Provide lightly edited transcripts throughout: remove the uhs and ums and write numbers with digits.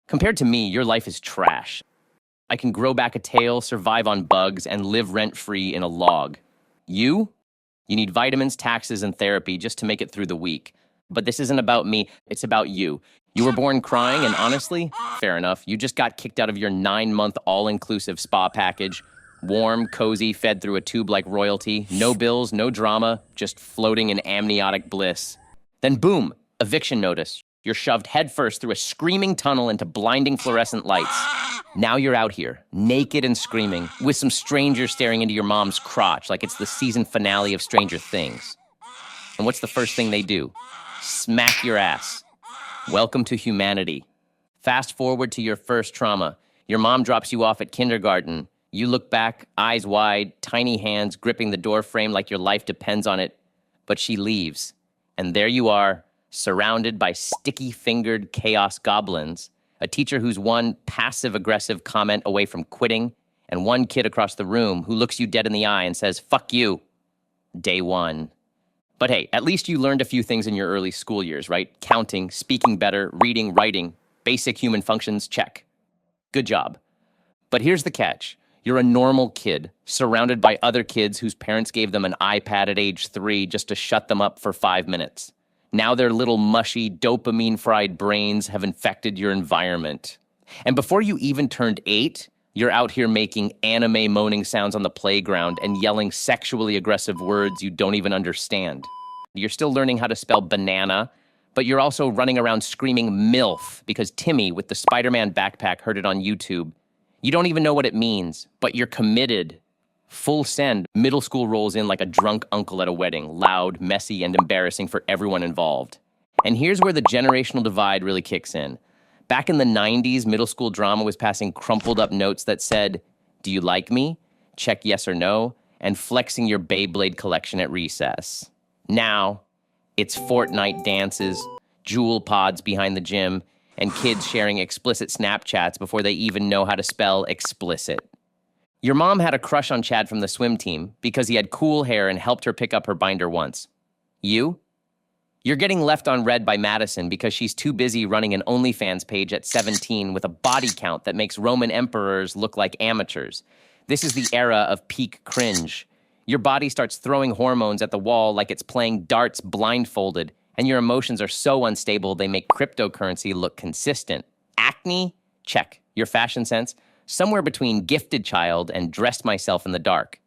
Compared to me, your life is trash. I can grow back a tail, survive on bugs, and live rent-free in a log. You? You need vitamins, taxes, and therapy just to make it through the week. But this isn't about me, it's about you. You were born crying, and honestly, fair enough, you just got kicked out of your 9-month all-inclusive spa package. Warm, cozy, fed through a tube like royalty. No bills, no drama, just floating in amniotic bliss. Then boom, eviction notice. You're shoved headfirst through a screaming tunnel into blinding fluorescent lights. Now you're out here, naked and screaming, with some stranger staring into your mom's crotch like it's the season finale of Stranger Things. And what's the first thing they do? Smack your ass. Welcome to humanity. Fast forward to your first trauma. Your mom drops you off at kindergarten. You look back, eyes wide, tiny hands gripping the door frame like your life depends on it. But she leaves. And there you are, surrounded by sticky-fingered chaos goblins, a teacher who's one passive-aggressive comment away from quitting, and one kid across the room who looks you dead in the eye and says, "Fuck you." Day one. But hey, at least you learned a few things in your early school years, right? Counting, speaking better, reading, writing, basic human functions, check. Good job. But here's the catch. You're a normal kid, surrounded by other kids whose parents gave them an iPad at age 3 just to shut them up for 5 minutes. Now their little mushy, dopamine-fried brains have infected your environment. And before you even turned 8, you're out here making anime moaning sounds on the playground and yelling sexually aggressive words you don't even understand. You're still learning how to spell banana, but you're also running around screaming MILF because Timmy with the Spider-Man backpack heard it on YouTube. You don't even know what it means, but you're committed. Full send, middle school rolls in like a drunk uncle at a wedding, loud, messy, and embarrassing for everyone involved. And here's where the generational divide really kicks in. Back in the 90s, middle school drama was passing crumpled up notes that said, "Do you like me? Check yes or no," and flexing your Beyblade collection at recess. Now, it's Fortnite dances, jewel pods behind the gym, and kids sharing explicit Snapchats before they even know how to spell explicit. Your mom had a crush on Chad from the swim team because he had cool hair and helped her pick up her binder once. You? You're getting left on red by Madison because she's too busy running an OnlyFans page at 17 with a body count that makes Roman emperors look like amateurs. This is the era of peak cringe. Your body starts throwing hormones at the wall like it's playing darts blindfolded, and your emotions are so unstable they make cryptocurrency look consistent. Acne? Check. Your fashion sense? Somewhere between gifted child and dressed myself in the dark.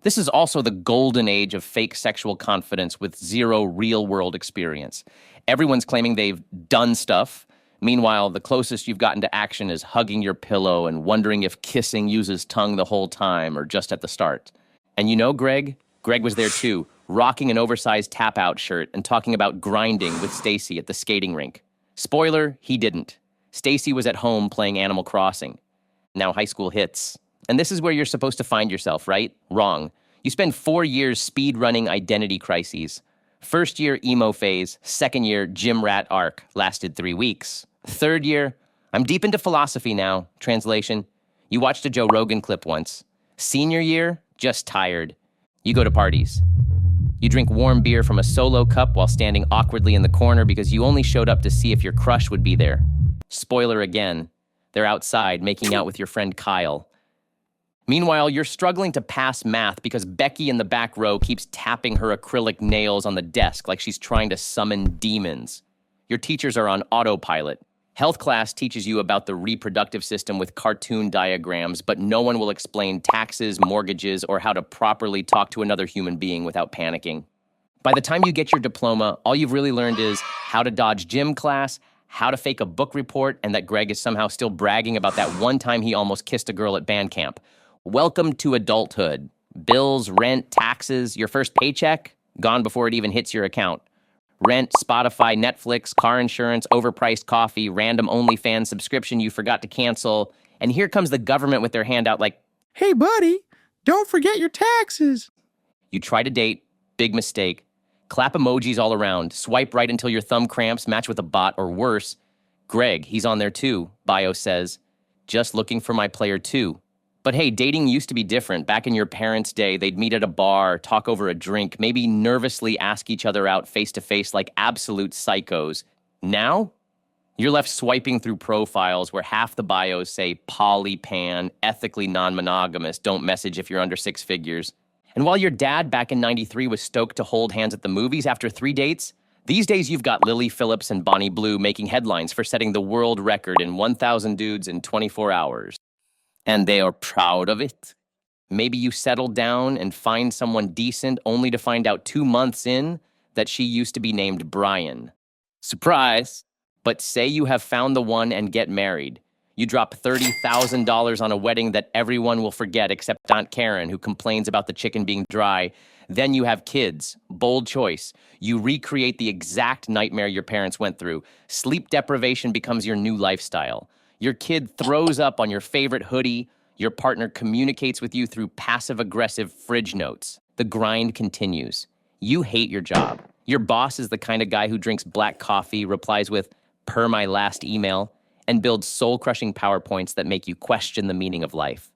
This is also the golden age of fake sexual confidence with zero real-world experience. Everyone's claiming they've done stuff. Meanwhile, the closest you've gotten to action is hugging your pillow and wondering if kissing uses tongue the whole time or just at the start. And you know Greg? Greg was there too, rocking an oversized tap-out shirt and talking about grinding with Stacy at the skating rink. Spoiler, he didn't. Stacy was at home playing Animal Crossing. Now high school hits. And this is where you're supposed to find yourself, right? Wrong. You spend 4 years speed-running identity crises. First year, emo phase. Second year, gym rat arc. Lasted 3 weeks. Third year, I'm deep into philosophy now. Translation, you watched a Joe Rogan clip once. Senior year, just tired. You go to parties. You drink warm beer from a solo cup while standing awkwardly in the corner because you only showed up to see if your crush would be there. Spoiler again. They're outside making out with your friend Kyle. Meanwhile, you're struggling to pass math because Becky in the back row keeps tapping her acrylic nails on the desk like she's trying to summon demons. Your teachers are on autopilot. Health class teaches you about the reproductive system with cartoon diagrams, but no one will explain taxes, mortgages, or how to properly talk to another human being without panicking. By the time you get your diploma, all you've really learned is how to dodge gym class, how to fake a book report, and that Greg is somehow still bragging about that one time he almost kissed a girl at band camp. Welcome to adulthood. Bills, rent, taxes, your first paycheck, gone before it even hits your account. Rent, Spotify, Netflix, car insurance, overpriced coffee, random OnlyFans subscription you forgot to cancel. And here comes the government with their hand out like, "Hey, buddy, don't forget your taxes." You try to date, big mistake. Clap emojis all around. Swipe right until your thumb cramps, match with a bot, or worse. Greg, he's on there too, bio says. Just looking for my player too. But hey, dating used to be different. Back in your parents' day, they'd meet at a bar, talk over a drink, maybe nervously ask each other out face to face like absolute psychos. Now, You're left swiping through profiles where half the bios say poly, pan, ethically non-monogamous, don't message if you're under six figures. And while your dad back in 93 was stoked to hold hands at the movies after 3 dates, these days you've got Lily Phillips and Bonnie Blue making headlines for setting the world record in 1,000 dudes in 24 hours. And they are proud of it. Maybe you settle down and find someone decent only to find out 2 months in that she used to be named Brian. Surprise! But say you have found the one and get married. You drop $30,000 on a wedding that everyone will forget except Aunt Karen, who complains about the chicken being dry. Then you have kids. Bold choice. You recreate the exact nightmare your parents went through. Sleep deprivation becomes your new lifestyle. Your kid throws up on your favorite hoodie. Your partner communicates with you through passive-aggressive fridge notes. The grind continues. You hate your job. Your boss is the kind of guy who drinks black coffee, replies with, "per my last email," and builds soul-crushing PowerPoints that make you question the meaning of life.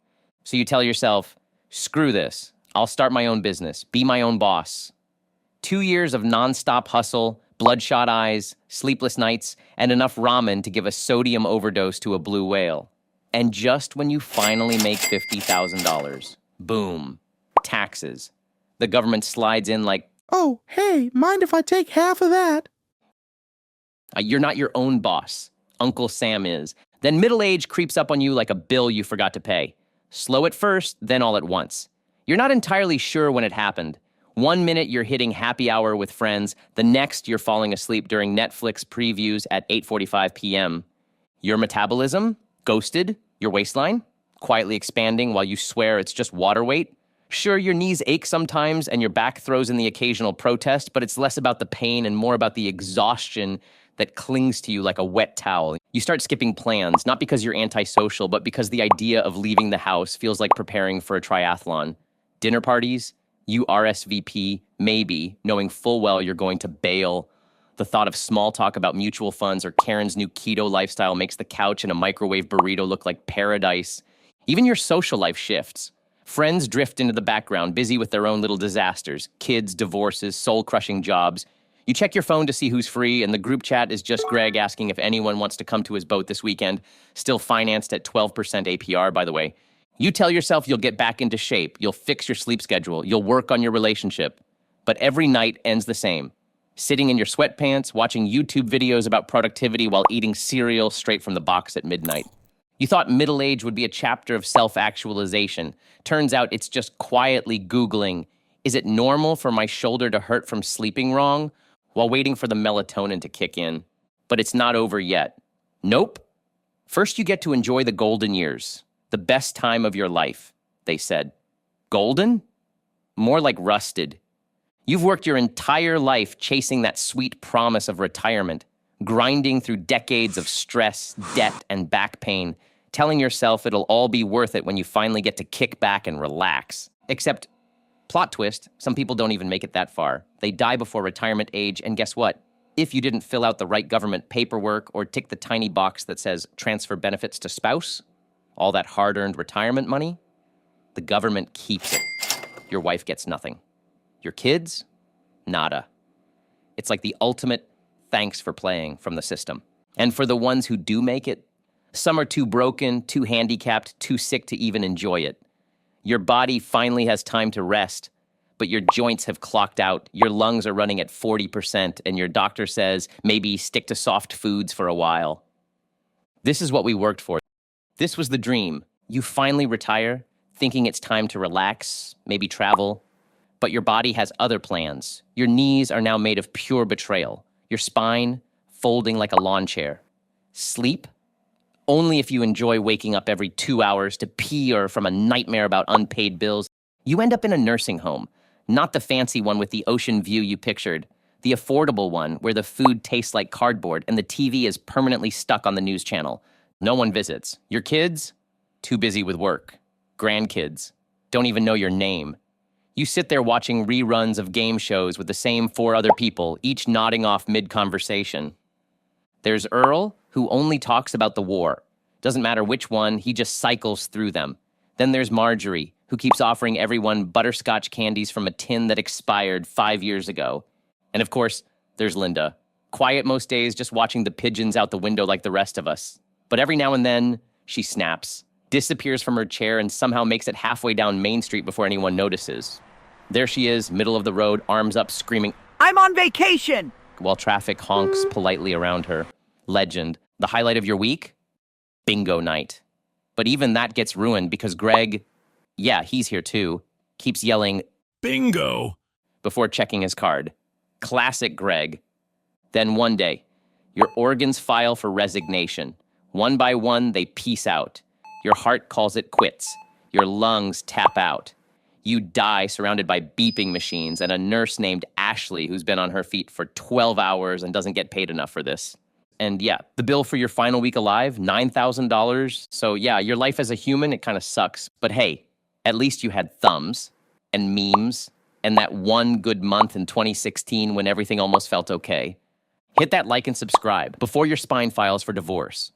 So you tell yourself, screw this. I'll start my own business, be my own boss. 2 years of nonstop hustle, bloodshot eyes, sleepless nights, and enough ramen to give a sodium overdose to a blue whale. And just when you finally make $50,000, boom, taxes. The government slides in like, Oh, hey, mind if I take half of that? You're not your own boss. Uncle Sam is. Then middle age creeps up on you like a bill you forgot to pay. Slow at first, then all at once. You're not entirely sure when it happened. 1 minute you're hitting happy hour with friends, the next you're falling asleep during Netflix previews at 8:45 p.m. Your metabolism? Ghosted? Your waistline? Quietly expanding while you swear it's just water weight? Sure, your knees ache sometimes and your back throws in the occasional protest, but it's less about the pain and more about the exhaustion that clings to you like a wet towel. You start skipping plans, not because you're antisocial, but because the idea of leaving the house feels like preparing for a triathlon. Dinner parties? You RSVP, maybe, knowing full well you're going to bail. The thought of small talk about mutual funds or Karen's new keto lifestyle makes the couch and a microwave burrito look like paradise. Even your social life shifts. Friends drift into the background, busy with their own little disasters, kids, divorces, soul-crushing jobs. You check your phone to see who's free, and the group chat is just Greg asking if anyone wants to come to his boat this weekend, still financed at 12% APR, by the way. You tell yourself you'll get back into shape, you'll fix your sleep schedule, you'll work on your relationship. But every night ends the same. Sitting in your sweatpants, watching YouTube videos about productivity while eating cereal straight from the box at midnight. You thought middle age would be a chapter of self-actualization. Turns out it's just quietly Googling, is it normal for my shoulder to hurt from sleeping wrong? While waiting for the melatonin to kick in. But it's not over yet. Nope. First you get to enjoy the golden years. The best time of your life, they said. Golden? More like rusted. You've worked your entire life chasing that sweet promise of retirement, grinding through decades of stress, debt, and back pain, telling yourself it'll all be worth it when you finally get to kick back and relax. Except, plot twist, some people don't even make it that far. They die before retirement age, and guess what? If you didn't fill out the right government paperwork or tick the tiny box that says transfer benefits to spouse, all that hard-earned retirement money, the government keeps it. Your wife gets nothing. Your kids? Nada. It's like the ultimate thanks for playing from the system. And for the ones who do make it, some are too broken, too handicapped, too sick to even enjoy it. Your body finally has time to rest, but your joints have clocked out, your lungs are running at 40%, and your doctor says maybe stick to soft foods for a while. This is what we worked for. This was the dream. You finally retire, thinking it's time to relax, maybe travel, but your body has other plans. Your knees are now made of pure betrayal. Your spine, folding like a lawn chair. Sleep? Only if you enjoy waking up every 2 hours to pee or from a nightmare about unpaid bills. You end up in a nursing home. Not the fancy one with the ocean view you pictured. The affordable one where the food tastes like cardboard and the TV is permanently stuck on the news channel. No one visits. Your kids? Too busy with work. Grandkids? Don't even know your name. You sit there watching reruns of game shows with the same 4 other people, each nodding off mid-conversation. There's Earl, who only talks about the war. Doesn't matter which one, he just cycles through them. Then there's Marjorie, who keeps offering everyone butterscotch candies from a tin that expired 5 years ago. And of course, there's Linda, Quiet most days, just watching the pigeons out the window like the rest of us. But every now and then, she snaps, disappears from her chair, and somehow makes it halfway down Main Street before anyone notices. There she is, middle of the road, arms up, screaming, I'm on vacation! while traffic honks politely around her. Legend. The highlight of your week? Bingo night. But even that gets ruined because Greg, yeah, he's here too, keeps yelling, Bingo! before checking his card. Classic Greg. Then one day, your organs file for resignation. One by one, they peace out. Your heart calls it quits. Your lungs tap out. You die surrounded by beeping machines and a nurse named Ashley who's been on her feet for 12 hours and doesn't get paid enough for this. And yeah, the bill for your final week alive, $9,000. So yeah, your life as a human, it kind of sucks. But hey, at least you had thumbs and memes and that one good month in 2016 when everything almost felt okay. Hit that like and subscribe before your spine files for divorce.